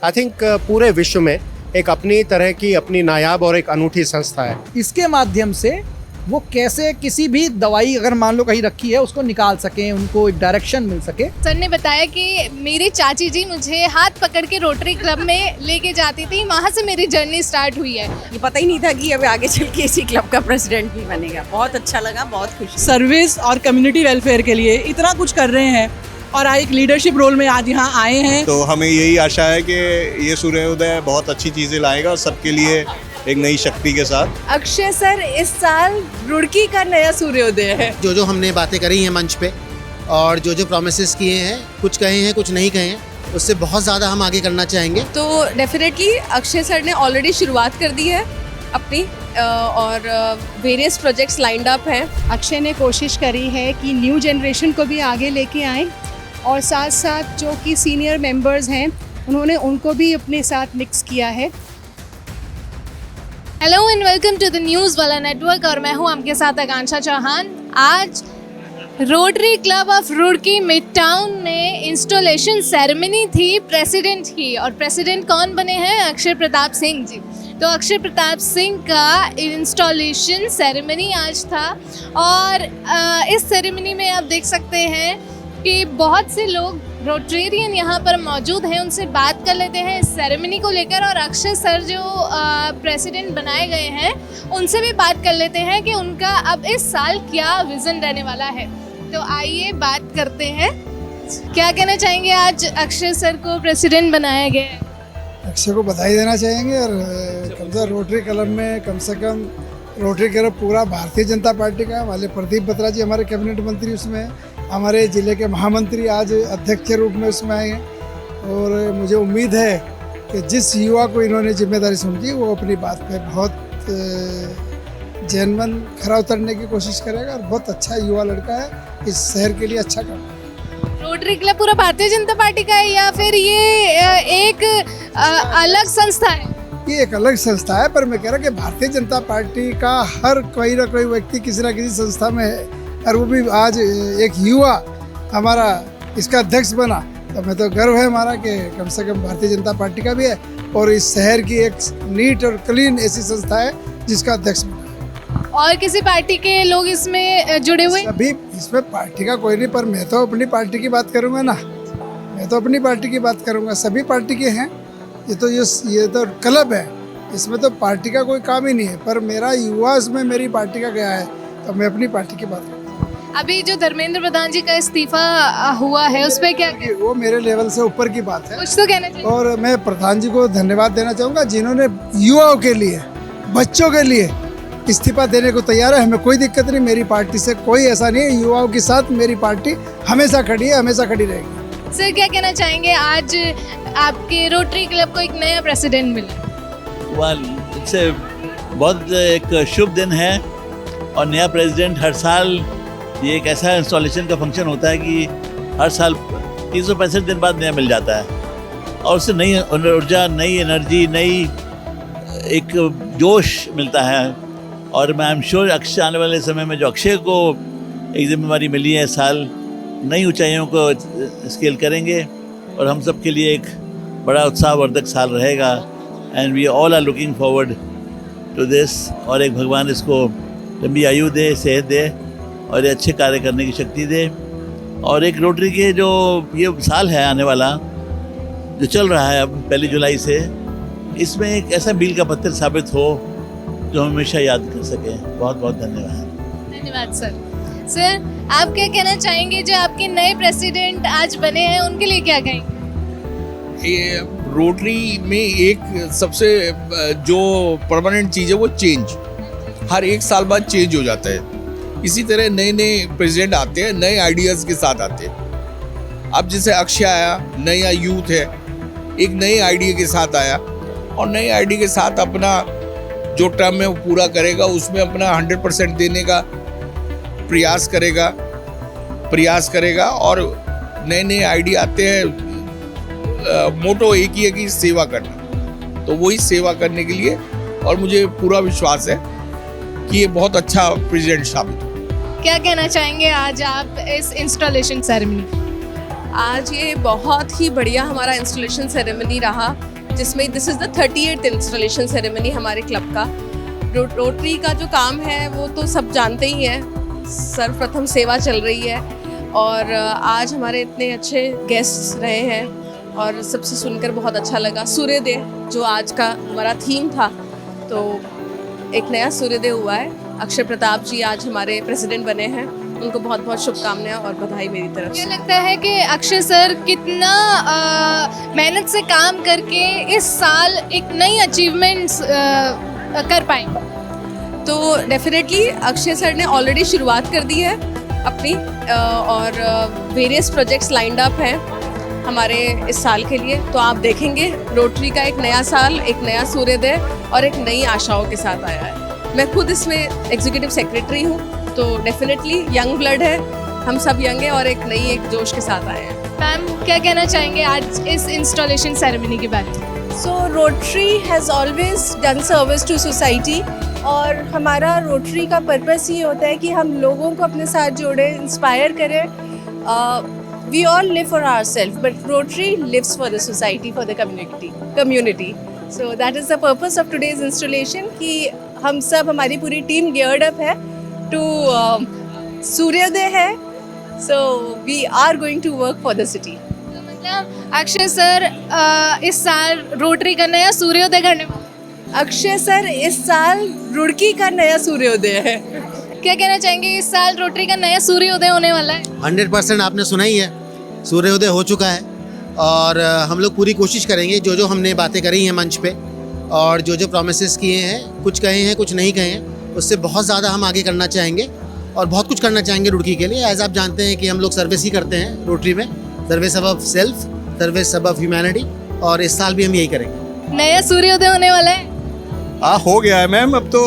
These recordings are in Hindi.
आई थिंक पूरे विश्व में एक अपनी तरह की अपनी नायाब और एक अनूठी संस्था है। इसके माध्यम से वो कैसे किसी भी दवाई अगर मान लो कहीं रखी है उसको निकाल सकें, उनको एक डायरेक्शन मिल सके। सर ने बताया कि मेरी चाची जी मुझे हाथ पकड़ के रोटरी क्लब में लेके जाती थी, वहाँ से मेरी जर्नी स्टार्ट हुई है। ये पता ही नहीं था कि अब आगे चल के इसी क्लब का प्रेसिडेंट भी बनेगा। बहुत अच्छा लगा, बहुत खुशी। सर्विस और कम्युनिटी वेलफेयर के लिए इतना कुछ कर रहे हैं और एक लीडरशिप रोल में आज यहाँ आए हैं। तो हमें यही आशा है कि ये सूर्योदय बहुत अच्छी चीज़ें लाएगा सबके लिए एक नई शक्ति के साथ। अक्षय सर इस साल रुड़की का नया सूर्योदय है। जो हमने बातें करी हैं मंच पे और जो प्रोमिसेस किए हैं, कुछ कहे हैं कुछ नहीं कहे हैं, उससे बहुत ज़्यादा हम आगे करना चाहेंगे। तो डेफिनेटली अक्षय सर ने ऑलरेडी शुरुआत कर दी है अपनी और वेरियस प्रोजेक्ट्स लाइंड अप हैं। अक्षय ने कोशिश करी है कि न्यू जनरेशन को भी आगे लेके आए और साथ साथ जो कि सीनियर मेंबर्स हैं उन्होंने उनको भी अपने साथ मिक्स किया है। Hello and welcome to the news Wala network और मैं हूं आपके साथ आकांक्षा चौहान। आज Rotary club of Roorkee mid town में इंस्टॉलेशन सेरेमनी थी प्रेसिडेंट की, और प्रेसिडेंट कौन बने हैं? अक्षय प्रताप सिंह जी। तो अक्षय प्रताप सिंह का इंस्टॉलेशन सेरेमनी आज था और इस सेरेमनी में आप देख सकते हैं कि बहुत से लोग रोटेरियन यहाँ पर मौजूद हैं। उनसे बात कर लेते हैं इस सेरेमनी को लेकर, और अक्षय सर जो प्रेसिडेंट बनाए गए हैं उनसे भी बात कर लेते हैं कि उनका अब इस साल क्या विज़न रहने वाला है। तो आइए बात करते हैं। क्या कहना चाहेंगे, आज अक्षय सर को प्रेसिडेंट बनाया गया है? अक्षय को बधाई देना चाहेंगे और कम से रोटरी क्लब में कम से कम रोटरी क्लब पूरा भारतीय जनता पार्टी का, हमारे प्रदीप बत्रा जी हमारे कैबिनेट मंत्री उसमें हैं, हमारे ज़िले के महामंत्री आज अध्यक्ष के रूप में उसमें आए हैं। और मुझे उम्मीद है कि जिस युवा को इन्होंने जिम्मेदारी समझी वो अपनी बात पे बहुत जेन्युइन खरा उतरने की कोशिश करेगा और बहुत अच्छा युवा लड़का है, इस शहर के लिए अच्छा काम। रोटरी क्लब पूरा भारतीय जनता पार्टी का है या फिर ये एक अलग संस्था है? ये एक अलग संस्था है, पर मैं कह रहा कि भारतीय जनता पार्टी का हर कोई ना कोई व्यक्ति किसी ना किसी संस्था में है, और वो भी आज एक युवा हमारा इसका अध्यक्ष बना, तो मैं तो गर्व है हमारा कि कम से कम भारतीय जनता पार्टी का भी है और इस शहर की एक नीट और क्लीन ऐसी संस्था है जिसका अध्यक्ष बना। और किसी पार्टी के लोग इसमें जुड़े हुए? अभी इसमें पार्टी का कोई नहीं, पर मैं तो अपनी पार्टी की बात करूँगा ना, मैं तो अपनी पार्टी की बात करूँगा। सभी पार्टी के हैं, ये तो क्लब है, इसमें तो पार्टी का कोई काम ही नहीं है, पर मेरा युवा इसमें मेरी पार्टी का गया है तो मैं अपनी पार्टी की बात करूँगा। अभी जो धर्मेंद्र प्रधान जी का इस्तीफा हुआ है उस पर क्या? वो मेरे लेवल से ऊपर की बात है, कुछ तो कहना चाहिए। और मैं प्रधान जी को धन्यवाद देना चाहूँगा जिन्होंने युवाओं के लिए, बच्चों के लिए इस्तीफा देने को तैयार है। हमें कोई दिक्कत नहीं, मेरी पार्टी से कोई ऐसा नहीं है, युवाओं के साथ मेरी पार्टी हमेशा खड़ी है, हमेशा खड़ी रहेगी। सर क्या कहना चाहेंगे, आज आपके रोटरी क्लब को एक नया प्रेसिडेंट मिला? इससे बहुत एक शुभ दिन है और नया प्रेसिडेंट हर साल ये एक ऐसा इंस्टॉलेशन का फंक्शन होता है कि हर साल 365 दिन बाद नया मिल जाता है और उससे नई ऊर्जा, नई एनर्जी, नई एक जोश मिलता है। और मैं आई एम श्योर अक्षय आने वाले समय में जो अक्षय को एक जिम्मेवारी मिली है, साल नई ऊंचाइयों को स्केल करेंगे और हम सब के लिए एक बड़ा उत्साहवर्धक साल रहेगा। And we all are looking forward to this. और एक भगवान इसको लंबी आयु दे, सेहत दे और ये अच्छे कार्य करने की शक्ति दे। और एक रोटरी के जो ये साल है आने वाला जो चल रहा है अब 1 जुलाई से, इसमें एक ऐसा मील का पत्थर साबित हो जो हम हमेशा याद कर सकें। बहुत बहुत धन्यवाद। धन्यवाद सर। सर आप क्या कहना चाहेंगे, जो आपके नए प्रेसिडेंट आज बने हैं उनके लिए क्या कहेंगे? ये रोटरी में एक सबसे जो परमानेंट चीज़ है वो चेंज, हर 1 साल बाद चेंज हो जाता है। इसी तरह नए नए प्रेसिडेंट आते हैं, नए आइडियाज़ के साथ आते हैं। अब जैसे अक्षय आया, नया यूथ है, एक नए आइडिया के साथ आया और नए आइडिया के साथ अपना जो टर्म में वो पूरा करेगा, उसमें अपना 100% देने का प्रयास करेगा और नए नए आइडिया आते हैं। मोटो एक ही है कि सेवा करना, तो वही सेवा करने के लिए, और मुझे पूरा विश्वास है कि ये बहुत अच्छा प्रेसिडेंट साबित हो। क्या कहना चाहेंगे आज आप इस इंस्टॉलेशन सेरेमनी? आज ये बहुत ही बढ़िया हमारा इंस्टॉलेशन सेरेमनी रहा। जिसमें this is the 38th installation ceremony हमारे क्लब का। रोटरी का जो काम है वो तो सब जानते ही हैं, सर्वप्रथम सेवा चल रही है और आज हमारे इतने अच्छे गेस्ट्स रहे हैं और सबसे सुनकर बहुत अच्छा लगा। सूर्योदय जो आज का हमारा थीम था, तो एक नया सूर्योदय हुआ है। अक्षय प्रताप जी आज हमारे प्रेसिडेंट बने हैं, उनको बहुत बहुत शुभकामनाएं और बधाई मेरी तरफ क्या से। लगता है कि अक्षय सर कितना मेहनत से काम करके इस साल एक नई अचीवमेंट्स कर पाएंगे? तो डेफिनेटली अक्षय सर ने ऑलरेडी शुरुआत कर दी है अपनी और वेरियस प्रोजेक्ट्स लाइंड अप हैं हमारे इस साल के लिए। तो आप देखेंगे रोटरी का एक नया साल, एक नया सूर्योदय और एक नई आशाओं के साथ आया है। मैं खुद इसमें एग्जीक्यूटिव सेक्रेटरी हूँ, तो डेफिनेटली यंग ब्लड है, हम सब यंग हैं और एक नई एक जोश के साथ आए हैं। मैम क्या कहना चाहेंगे आज इस इंस्टॉलेशन सेरेमनी के बारे में? So Rotary has always done service to society और हमारा रोटरी का पर्पस ये होता है कि हम लोगों को अपने साथ जोड़े, इंस्पायर करें। We all live for ourselves but Rotary lives for the society, for the community. So that is the purpose of today's installation कि हम सब, हमारी पूरी टीम गियर्ड अप है टू सूर्योदय है। So we are going to work for the city. मतलब अक्षय सर इस साल रोटरी का नया सूर्योदय करने वाले। अक्षय सर इस साल रुड़की का नया सूर्योदय है। क्या कहना चाहेंगे, इस साल रोटरी का नया सूर्योदय होने वाला है? 100% आपने सुना ही है, सूर्योदय हो चुका है और हम लोग पूरी कोशिश करेंगे जो हमने बातें करी हैं मंच पे और जो प्रॉमिसेस किए हैं, कुछ कहे हैं कुछ नहीं कहे हैं, उससे बहुत ज़्यादा हम आगे करना चाहेंगे और बहुत कुछ करना चाहेंगे रुड़की के लिए। एज आप जानते हैं कि हम लोग सर्विस ही करते हैं रोटरी में, service above self, service above humanity, और इस साल भी हम यही करेंगे। नया सूर्योदय होने वाला है? हो गया है मैम, अब तो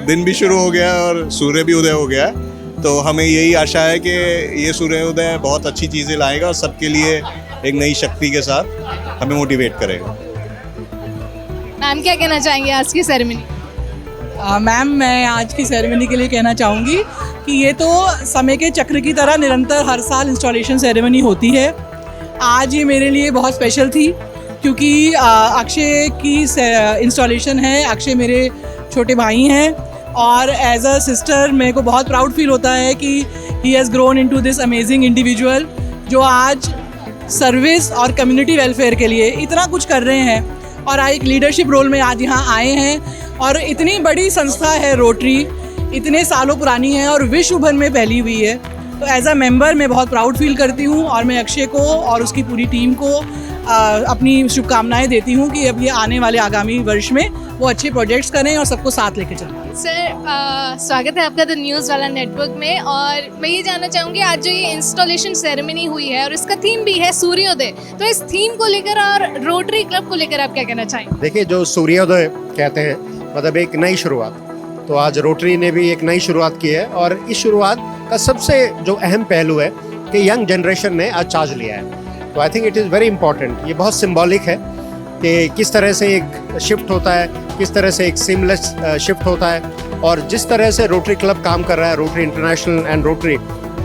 दिन भी शुरू हो गया है और सूर्य भी उदय हो गया है। तो हमें यही आशा है कि ये सूर्योदय बहुत अच्छी चीज़ें लाएगा और सबके लिए एक नई शक्ति के साथ हमें मोटिवेट करेगा। मैम क्या कहना चाहेंगे आज की सेरेमनी? मैम मैं आज की सेरेमनी के लिए कहना चाहूँगी कि ये तो समय के चक्र की तरह निरंतर हर साल इंस्टॉलेशन सेरेमनी होती है। आज ये मेरे लिए बहुत स्पेशल थी क्योंकि अक्षय की इंस्टॉलेशन है। अक्षय मेरे छोटे भाई हैं और एज अ सिस्टर मेरे को बहुत प्राउड फील होता है कि he has grown into this amazing individual जो आज सर्विस और कम्युनिटी वेलफेयर के लिए इतना कुछ कर रहे हैं और एक लीडरशिप रोल में आज यहाँ आए हैं। और इतनी बड़ी संस्था है रोटरी, इतने सालों पुरानी है और विश्व भर में फैली हुई है। तो एज अ मेंबर मैं बहुत प्राउड फील करती हूँ और मैं अक्षय को और उसकी पूरी टीम को अपनी शुभकामनाएं देती हूँ कि अब ये आने वाले आगामी वर्ष में वो अच्छे प्रोजेक्ट्स करें और सबको साथ लेके चलें। सर स्वागत है आपका द न्यूज़ वाला नेटवर्क में, और मैं ये जानना चाहूँगी आज जो ये इंस्टॉलेशन सेरेमनी हुई है और इसका थीम भी है सूर्योदय, तो इस थीम को लेकर और रोटरी क्लब को लेकर आप क्या कहना चाहेंगे? देखिए, जो सूर्योदय कहते हैं मतलब एक नई शुरुआत, तो आज रोटरी ने भी एक नई शुरुआत की है और इस शुरुआत का सबसे जो अहम पहलू है कि यंग जनरेशन ने आज चार्ज लिया है। तो I think it is very important. ये बहुत सिंबॉलिक है कि किस तरह से एक शिफ्ट होता है, किस तरह से एक सीमलेस शिफ्ट होता है, और जिस तरह से रोटरी क्लब काम कर रहा है, rotary international and rotary,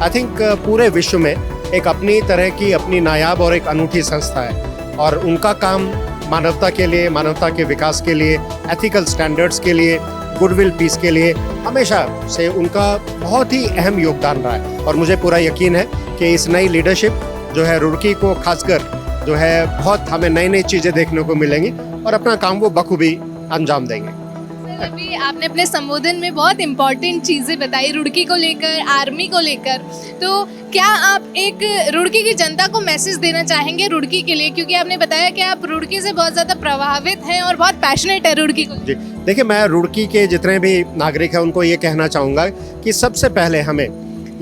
I think पूरे विश्व में एक अपनी तरह की अपनी नायाब और एक अनूठी संस्था है और उनका काम मानवता के लिए, मानवता के विकास के लिए, एथिकल स्टैंडर्ड्स के लिए, गुडविल पीस के लिए हमेशा से उनका बहुत ही अहम योगदान रहा है। और मुझे पूरा यकीन है कि इस नई लीडरशिप जो है रुड़की को खासकर जो है बहुत हमें नई नई चीज़ें देखने को मिलेंगी और अपना काम वो बखूबी अंजाम देंगे। सर अभी आपने अपने संबोधन में बहुत इंपॉर्टेंट चीज़ें बताई रुड़की को लेकर, आर्मी को लेकर, तो क्या आप एक रुड़की की जनता को मैसेज देना चाहेंगे रुड़की के लिए, क्योंकि आपने बताया कि आप रुड़की से बहुत ज़्यादा प्रभावित हैं और बहुत पैशनेट है रुड़की को? जी देखिए, मैं रुड़की के जितने भी नागरिक हैं उनको ये कहना चाहूँगा कि सबसे पहले हमें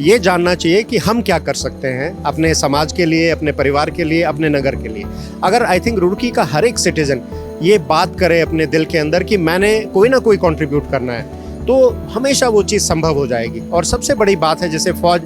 ये जानना चाहिए कि हम क्या कर सकते हैं अपने समाज के लिए, अपने परिवार के लिए, अपने नगर के लिए। अगर आई थिंक रुड़की का हर एक सिटीजन ये बात करे अपने दिल के अंदर कि मैंने कोई ना कोई कंट्रीब्यूट करना है, तो हमेशा वो चीज़ संभव हो जाएगी। और सबसे बड़ी बात है, जैसे फौज,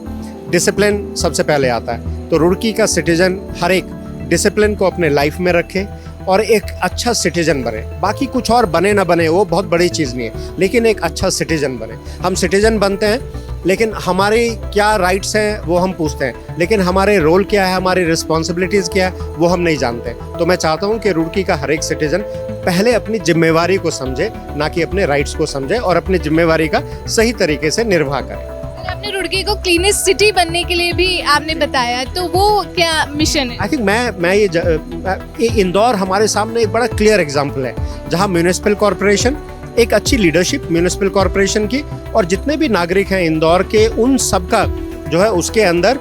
डिसिप्लिन सबसे पहले आता है, तो रुड़की का सिटीजन हर एक डिसिप्लिन को अपने लाइफ में रखे और एक अच्छा सिटीजन बने। बाकी कुछ और बने ना बने वो बहुत बड़ी चीज़ नहीं है, लेकिन एक अच्छा सिटीजन बने। हम सिटीजन बनते हैं लेकिन हमारे क्या राइट्स हैं वो हम पूछते हैं, लेकिन हमारे रोल क्या है, हमारी रिस्पॉन्सिबिलिटीज़ क्या है वो हम नहीं जानते। तो मैं चाहता हूँ कि रुड़की का हर एक सिटीजन पहले अपनी जिम्मेवारी को समझे, ना कि अपने राइट्स को समझे, और अपनी जिम्मेवारी का सही तरीके से निर्वाह करे। आपने रुड़की को क्लीनेस्ट सिटी बनने के लिए भी आपने बताया, तो वो क्या मिशन है? आई थिंक मैं ये इंदौर हमारे सामने एक बड़ा क्लियर एग्जाम्पल है, जहाँ म्यूनिसिपल कॉरपोरेशन एक अच्छी लीडरशिप म्यूनिसिपल कॉरपोरेशन की और जितने भी नागरिक हैं इंदौर के, उन सब का जो है उसके अंदर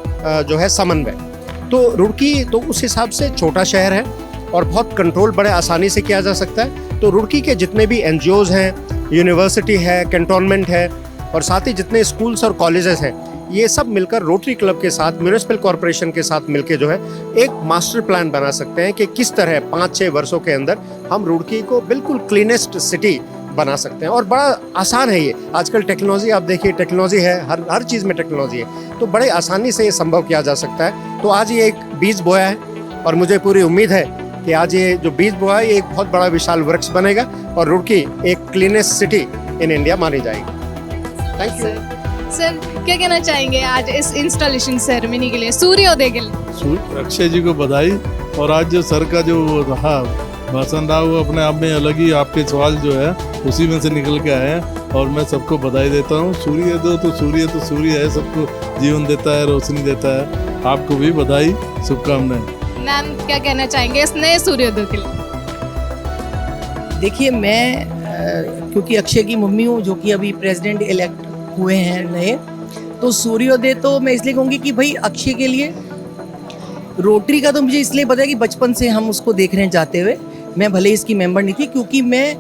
जो है समन्वय। तो रुड़की तो उस हिसाब से छोटा शहर है और बहुत कंट्रोल बड़े आसानी से किया जा सकता है। तो रुड़की के जितने भी NGOs हैं, यूनिवर्सिटी है, कैंटोनमेंट है, और साथ ही जितने स्कूल्स और कॉलेजेस हैं, ये सब मिलकर रोटरी क्लब के साथ, म्यूनिसिपल कॉरपोरेशन के साथ मिलकर जो है एक मास्टर प्लान बना सकते हैं कि किस तरह 5-6 वर्षों के अंदर हम रुड़की को बिल्कुल क्लीनेस्ट सिटी बना सकते हैं। और बड़ा आसान है ये, आजकल टेक्नोलॉजी आप देखिए, टेक्नोलॉजी है, हर चीज़ में टेक्नोलॉजी है, तो बड़े आसानी से ये संभव किया जा सकता है। तो आज ये एक बीज बोया है और मुझे पूरी उम्मीद है कि आज ये जो बीज बोया है ये एक बहुत बड़ा विशाल वृक्ष बनेगा और रुड़की एक क्लीनेस्ट सिटी इन इंडिया मानी जाएगी। थैंक यू सर, क्या कहना चाहेंगे आज इस इंस्टॉलेशन सेरेमनी के लिए, सूर्योदय के लिए? अक्षय जी को बधाई। और आज जो सर का जो रहा भाषण रहा वो अपने आप में अलग ही, आपके सवाल जो है उसी में से निकल के आए हैं और मैं सबको बधाई देता हूँ। सूर्य तो सूर्य है, सबको जीवन देता है, रोशनी देता है। आपको भी बधाई, शुभकामनाएं। मैम क्या कहना चाहेंगे इस नए सूर्योदय के लिए? देखिए, मैं क्योंकि अक्षय की मम्मी हूँ जो कि अभी प्रेसिडेंट इलेक्ट हुए हैं नए, तो सूर्योदय तो मैं इसलिए कहूँगी कि भाई अक्षय के लिए रोटरी का तो मुझे इसलिए पता है कि बचपन से हम उसको देख रहे हैं जाते हुए। मैं भले इसकी मेंबर नहीं थी क्योंकि मैं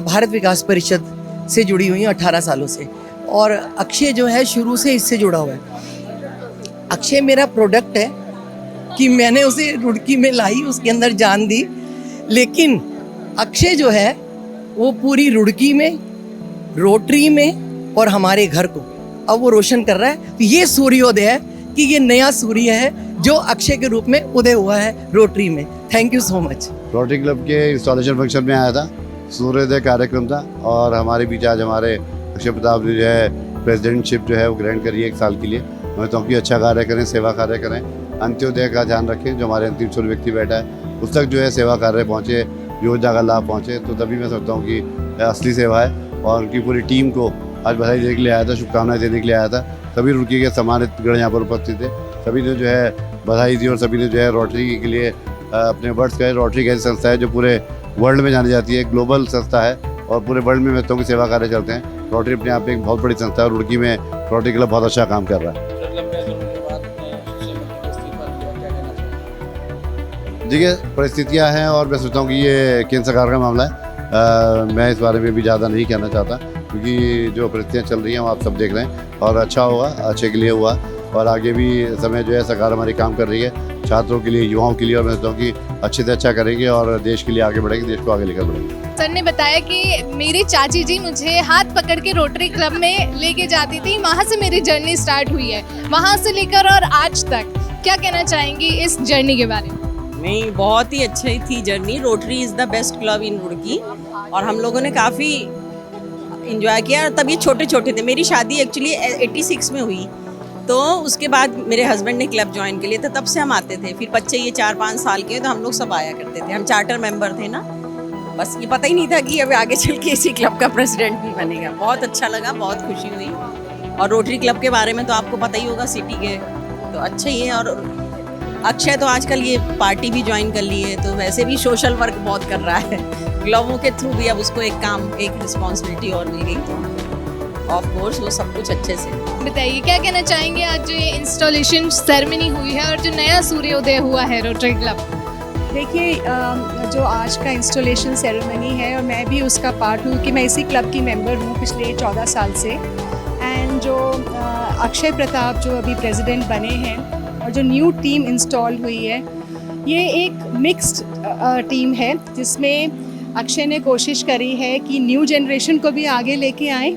भारत विकास परिषद से जुड़ी हुई हूँ 18 सालों से, और अक्षय जो है शुरू से इससे जुड़ा हुआ है। अक्षय मेरा प्रोडक्ट है कि मैंने उसे रुड़की में लाई, उसके अंदर जान दी, लेकिन अक्षय जो है वो पूरी रुड़की में, रोटरी में और हमारे घर को अब वो रोशन कर रहा है। तो ये सूर्योदय है कि ये नया सूर्य है जो अक्षय के रूप में उदय हुआ है रोटरी में। Thank you so much. Rotary club के इंस्टॉलेशन फंक्शन में आया था, सूर्योदय कार्यक्रम था और हमारे बीच आज हमारे अक्षय प्रताप जी जो है प्रेसिडेंटशिप जो है वो ग्रहण करिए 1 साल के लिए। मैं तो कि अच्छा कार्य करें, सेवा कार्य करें, अंत्योदय का ध्यान रखें, जो हमारे अंतिम छोर व्यक्ति बैठा है उस तक जो है सेवा कार्य पहुँचे, योजना का लाभ पहुँचे। तो तभी मैं सोचता हूँ कि असली सेवा है। और उनकी पूरी टीम को आज बधाई देने के लिए आया था, शुभकामनाएं देने के लिए आया था। सभी रुड़की के सम्मानित गण यहाँ पर उपस्थित थे, सभी ने जो है बधाई दी और सभी ने जो है रोटरी के लिए अपने वर्ड्स कहे। रोटरी एक ऐसी संस्था है जो पूरे वर्ल्ड में जानी जाती है, ग्लोबल संस्था है और पूरे वर्ल्ड में बच्चों की सेवा कार्य चलते हैं। रोटरी अपने आप में एक बहुत बड़ी संस्था है और रुड़की में रोटरी क्लब बहुत अच्छा काम कर रहा है। देखिए, परिस्थितियाँ हैं और मैं सोचता हूँ कि ये केंद्र सरकार का मामला है। मैं इस बारे में भी ज़्यादा नहीं कहना चाहता क्योंकि जो परिस्थितियाँ चल रही हैं वो आप सब देख रहे हैं और अच्छा होगा, अच्छे के लिए हुआ और आगे भी समय जो है सरकार हमारी काम कर रही है छात्रों के लिए, युवाओं के लिए, और मैं सोचता हूँ कि अच्छे से अच्छा करेंगे और देश के लिए आगे बढ़ेंगे, देश को आगे लेकर बढ़ेंगे। सर ने बताया कि मेरी चाची जी मुझे हाथ पकड़ के रोटरी क्लब में लेके जाती थी, वहाँ से मेरी जर्नी स्टार्ट हुई है, वहाँ से लेकर और आज तक। क्या कहना चाहेंगी इस जर्नी के बारे में? नहीं, बहुत ही अच्छी थी journey. Rotary is the best club in Roorkee और हम लोगों ने काफ़ी इंजॉय किया। तब ये छोटे छोटे थे, मेरी शादी एक्चुअली 86 में हुई, तो उसके बाद मेरे हस्बैंड ने क्लब ज्वाइन के लिए, तो तब से हम आते थे। फिर बच्चे ये 4-5 साल के तो हम लोग सब आया करते थे। हम चार्टर मेंबर थे ना, बस ये पता ही नहीं था कि अब आगे चल के इसी क्लब का प्रेसिडेंट भी बनेगा। बहुत अच्छा लगा, बहुत खुशी हुई। और रोटरी क्लब के बारे में तो आपको पता ही होगा, सिटी के तो अच्छा ही है। और अक्षय तो आजकल ये पार्टी भी ज्वाइन कर ली है, तो वैसे भी सोशल वर्क बहुत कर रहा है। क्लबों के थ्रू भी अब उसको एक काम, एक रिस्पॉन्सिबिलिटी और मिल गई, तो ऑफ कोर्स वो सब कुछ अच्छे से। बताइए, क्या कहना चाहेंगे आज जो ये इंस्टॉलेशन सेरेमनी हुई है और जो नया सूर्योदय हुआ है रोटरी क्लब? देखिए, जो आज का इंस्टॉलेशन सेरेमनी है और मैं भी उसका पार्ट हूँ कि मैं इसी क्लब की मेंबर हूँ पिछले 14 साल से। एंड जो अक्षय प्रताप जो अभी प्रेसिडेंट बने हैं और जो न्यू टीम इंस्टॉल हुई है, ये एक मिक्स्ड टीम है जिसमें अक्षय ने कोशिश करी है कि न्यू जनरेशन को भी आगे लेके आए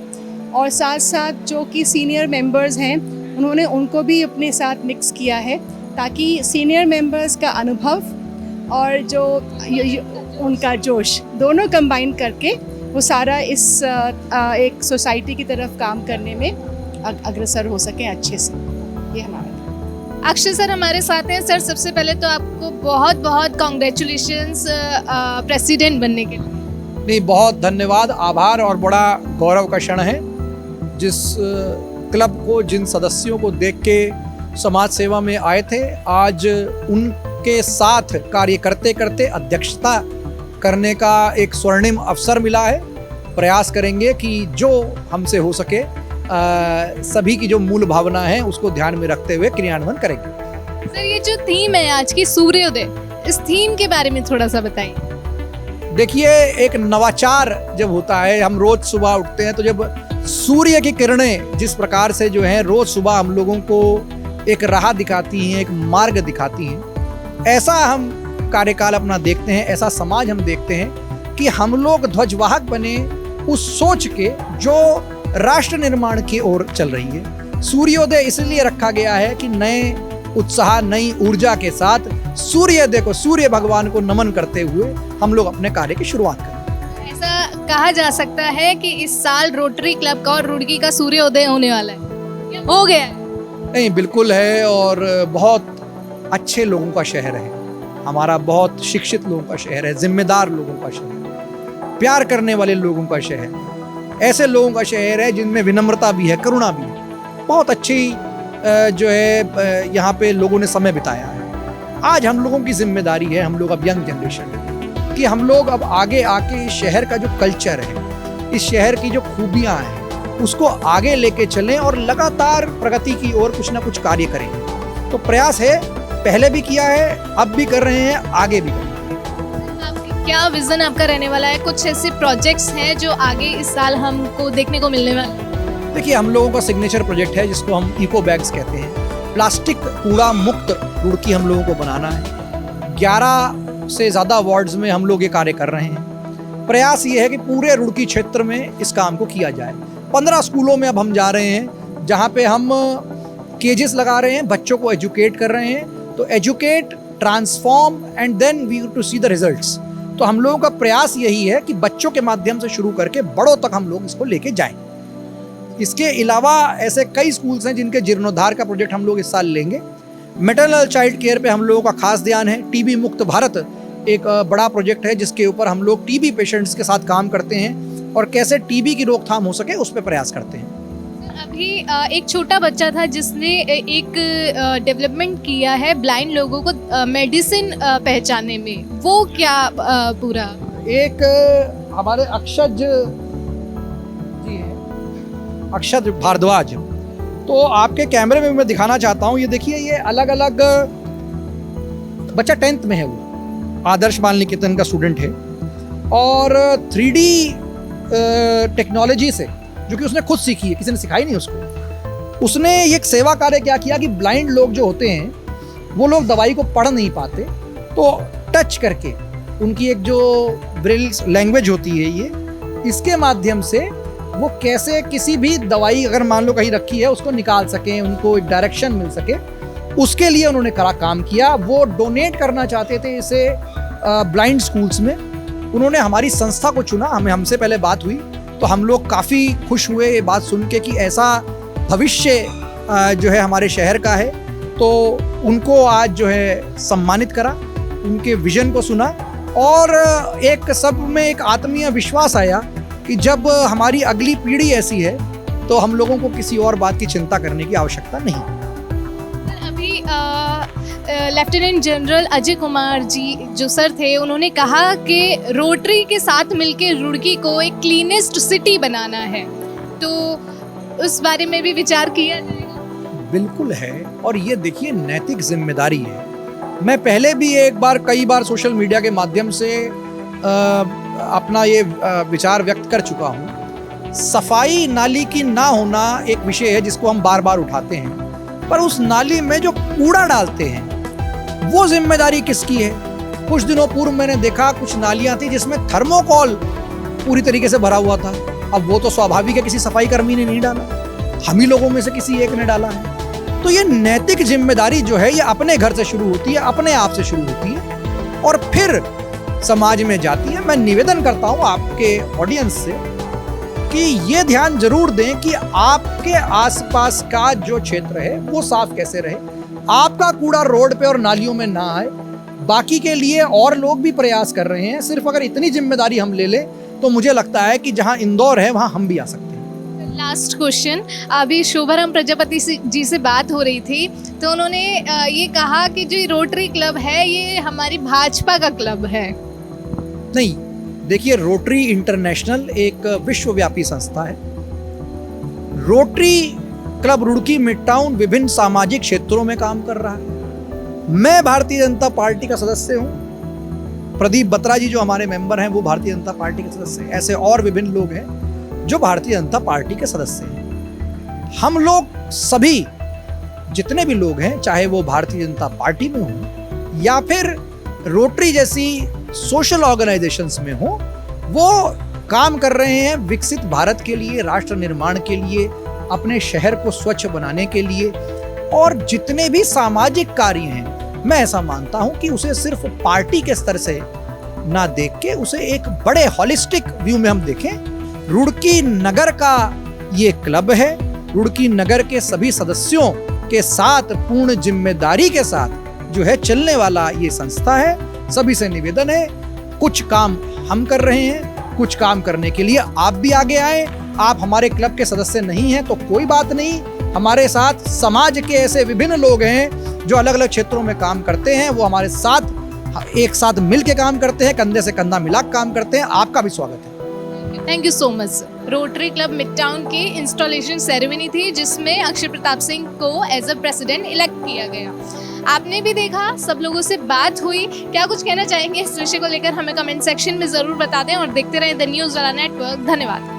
और साथ साथ जो कि सीनियर मेंबर्स हैं उन्होंने उनको भी अपने साथ मिक्स किया है ताकि सीनियर मेंबर्स का अनुभव और जो उनका जोश, दोनों कंबाइन करके वो सारा इस एक सोसाइटी की तरफ काम करने में अग्रसर हो सके अच्छे से। ये हमारा। अक्षय सर हमारे साथ हैं। सर सबसे पहले तो आपको बहुत बहुत कॉन्ग्रेचुलेशंस प्रेसिडेंट बनने के लिए। नहीं, बहुत धन्यवाद, आभार और बड़ा गौरव का क्षण है। जिस क्लब को, जिन सदस्यों को देख के समाज सेवा में आए थे, आज उनके साथ कार्य करते करते अध्यक्षता करने का एक स्वर्णिम अवसर मिला है। प्रयास करेंगे कि जो हमसे हो सके सभी की जो मूल भावना है उसको ध्यान में रखते हुए क्रियान्वयन करेंगे। सर ये जो थीम है आज की सूर्योदय, इस थीम के बारे में थोड़ा सा बताइए। देखिए, एक नवाचार जब होता है, हम रोज सुबह उठते हैं तो जब सूर्य की किरणें जिस प्रकार से जो है रोज सुबह हम लोगों को एक राह दिखाती हैं, एक मार्ग दिखाती हैं, ऐसा हम कार्यकाल अपना देखते हैं, ऐसा समाज हम देखते हैं कि हम लोग ध्वजवाहक बने उस सोच के जो राष्ट्र निर्माण की ओर चल रही है। सूर्योदय इसलिए रखा गया है कि नए उत्साह, नई ऊर्जा के साथ सूर्योदय को, सूर्य भगवान को नमन करते हुए हम लोग अपने कार्य की शुरुआत करें। ऐसा कहा जा सकता है कि इस साल रोटरी क्लब का और रुड़की का सूर्योदय होने वाला है, हो गया है? नहीं, बिल्कुल है, और बहुत अच्छे लोगों का शहर है हमारा, बहुत शिक्षित लोगों का शहर है, जिम्मेदार लोगों का शहर है, प्यार करने वाले लोगों का शहर है, ऐसे लोगों का शहर है जिनमें विनम्रता भी है, करुणा भी है। बहुत अच्छी जो है यहाँ पे लोगों ने समय बिताया है। आज हम लोगों की जिम्मेदारी है, हम लोग अब यंग जनरेशन है, कि हम लोग अब आगे आके इस शहर का जो कल्चर है, इस शहर की जो खूबियाँ हैं, उसको आगे लेके चलें और लगातार प्रगति की ओर कुछ ना कुछ कार्य करेंगे। तो प्रयास है, पहले भी किया है, अब भी कर रहे हैं, आगे भी करेंगे। क्या विजन आपका रहने वाला है? कुछ ऐसे प्रोजेक्ट्स हैं जो आगे इस साल हमको देखने को मिलने वाले? देखिए, हम लोगों का सिग्नेचर प्रोजेक्ट है जिसको हम इको बैग्स कहते हैं। प्लास्टिक कूड़ा मुक्त रुड़की हम लोगों को बनाना है। 11 से ज़्यादा वार्ड्स में हम लोग ये कार्य कर रहे हैं। प्रयास ये है कि पूरे रुड़की क्षेत्र में इस काम को किया जाए। 15 स्कूलों में अब हम जा रहे हैं जहाँ पे हम केजेस लगा रहे हैं, बच्चों को एजुकेट कर रहे हैं। तो educate, transform and then we to see the results. तो हम लोगों का प्रयास यही है कि बच्चों के माध्यम से शुरू करके बड़ों तक हम लोग इसको लेके जाएं। इसके अलावा ऐसे कई स्कूल्स हैं जिनके जीर्णोद्धार का प्रोजेक्ट हम लोग इस साल लेंगे। मैटरनल चाइल्ड केयर पे हम लोगों का खास ध्यान है। टीबी मुक्त भारत एक बड़ा प्रोजेक्ट है जिसके ऊपर हम लोग टीबी पेशेंट्स के साथ काम करते हैं और कैसे टीबी की रोकथाम हो सके उस पर प्रयास करते हैं। अभी एक छोटा बच्चा था जिसने एक डेवलपमेंट किया है ब्लाइंड लोगों को मेडिसिन पहचानने में, वो क्या पूरा? एक हमारे अक्षत जी हैं, अक्षत भारद्वाज। तो आपके कैमरे में मैं दिखाना चाहता हूँ, ये देखिए, ये अलग अलग बच्चा 10th में है, वो आदर्श बाल निकेतन का स्टूडेंट है और 3D टेक्नोलॉजी से, जो कि उसने खुद सीखी है, किसी ने सिखाई नहीं उसको, उसने एक सेवा कार्य क्या किया कि ब्लाइंड लोग जो होते हैं वो लोग दवाई को पढ़ नहीं पाते, तो टच करके उनकी एक जो ब्रेल लैंग्वेज होती है, ये इसके माध्यम से वो कैसे किसी भी दवाई अगर मान लो कहीं रखी है उसको निकाल सकें, उनको एक डायरेक्शन मिल सके, उसके लिए उन्होंने काम किया। वो डोनेट करना चाहते थे इसे ब्लाइंड स्कूल्स में। उन्होंने हमारी संस्था को चुना, हमसे पहले बात हुई तो हम लोग काफ़ी खुश हुए ये बात सुन के कि ऐसा भविष्य जो है हमारे शहर का है। तो उनको आज जो है सम्मानित करा, उनके विजन को सुना और एक सब में एक आत्मीय विश्वास आया कि जब हमारी अगली पीढ़ी ऐसी है तो हम लोगों को किसी और बात की चिंता करने की आवश्यकता नहीं। अभी लेफ्टिनेंट जनरल अजय कुमार जी जो सर थे, उन्होंने कहा कि रोटरी के साथ मिलकर रुड़की को एक क्लीनेस्ट सिटी बनाना है, तो उस बारे में भी विचार किया जाएगा? बिल्कुल है, और ये देखिए नैतिक जिम्मेदारी है। मैं पहले भी कई बार सोशल मीडिया के माध्यम से अपना ये विचार व्यक्त कर चुका हूँ। सफाई नाली की ना होना एक विषय है जिसको हम बार बार उठाते हैं, पर उस नाली में जो कूड़ा डालते हैं वो जिम्मेदारी किसकी है? कुछ दिनों पूर्व मैंने देखा कुछ नालियाँ थी जिसमें थर्मोकोल पूरी तरीके से भरा हुआ था। अब वो तो स्वाभाविक है, किसी सफाई कर्मी ने नहीं डाला, हम ही लोगों में से किसी एक ने डाला है। तो ये नैतिक जिम्मेदारी जो है ये अपने घर से शुरू होती है, अपने आप से शुरू होती है और फिर समाज में जाती है। मैं निवेदन करता हूँ आपके ऑडियंस से कि ये ध्यान जरूर दें कि आपके आसपास का जो क्षेत्र है वो साफ कैसे रहे, आपका कूड़ा रोड पे और नालियों में ना आए। बाकी के लिए और लोग भी प्रयास कर रहे हैं, सिर्फ अगर इतनी जिम्मेदारी हम ले लें तो मुझे लगता है कि जहां इंदौर है वहां हम भी आ सकते हैं। लास्ट क्वेश्चन, अभी शोभाराम प्रजापति जी से बात हो रही थी तो उन्होंने ये कहा कि जो रोटरी क्लब है ये हमारी भाजपा का क्लब है। नहीं, देखिए, रोटरी इंटरनेशनल एक विश्वव्यापी संस्था है। Rotary club Roorkee mid town विभिन्न सामाजिक क्षेत्रों में काम कर रहा है। मैं भारतीय जनता पार्टी का सदस्य हूं, प्रदीप बत्रा जी जो हमारे मेंबर हैं वो भारतीय जनता पार्टी के सदस्य हैं, ऐसे और विभिन्न लोग हैं जो भारतीय जनता पार्टी के सदस्य हैं। हम लोग सभी जितने भी लोग हैं, चाहे वो भारतीय जनता पार्टी में हों या फिर रोटरी जैसी सोशल ऑर्गेनाइजेशंस में हो, वो काम कर रहे हैं विकसित भारत के लिए, राष्ट्र निर्माण के लिए, अपने शहर को स्वच्छ बनाने के लिए। और जितने भी सामाजिक कार्य हैं, मैं ऐसा मानता हूं कि उसे सिर्फ पार्टी के स्तर से ना देख के उसे एक बड़े हॉलिस्टिक व्यू में हम देखें। रुड़की नगर का ये क्लब है, रुड़की नगर के सभी सदस्यों के साथ पूर्ण जिम्मेदारी के साथ जो है चलने वाला ये संस्था है। सभी से निवेदन है, कुछ काम हम कर रहे हैं, कुछ काम करने के लिए आप भी आगे आए। आप हमारे क्लब के सदस्य नहीं हैं तो कोई बात नहीं, हमारे साथ समाज के ऐसे विभिन्न लोग हैं जो अलग अलग क्षेत्रों में काम करते हैं, वो हमारे साथ एक साथ मिल के काम करते हैं, कंधे से कंधा मिला काम करते हैं। आपका भी स्वागत है। Thank you so much. Rotary club mid town की इंस्टॉलेशन सेरेमनी थी जिसमें अक्षय प्रताप सिंह को एज अ प्रेसिडेंट इलेक्ट किया गया। आपने भी देखा, सब लोगों से बात हुई। क्या कुछ कहना चाहेंगे इस विषय को लेकर हमें कमेंट सेक्शन में ज़रूर बता दें और देखते रहें द न्यूज़ वाला नेटवर्क। धन्यवाद।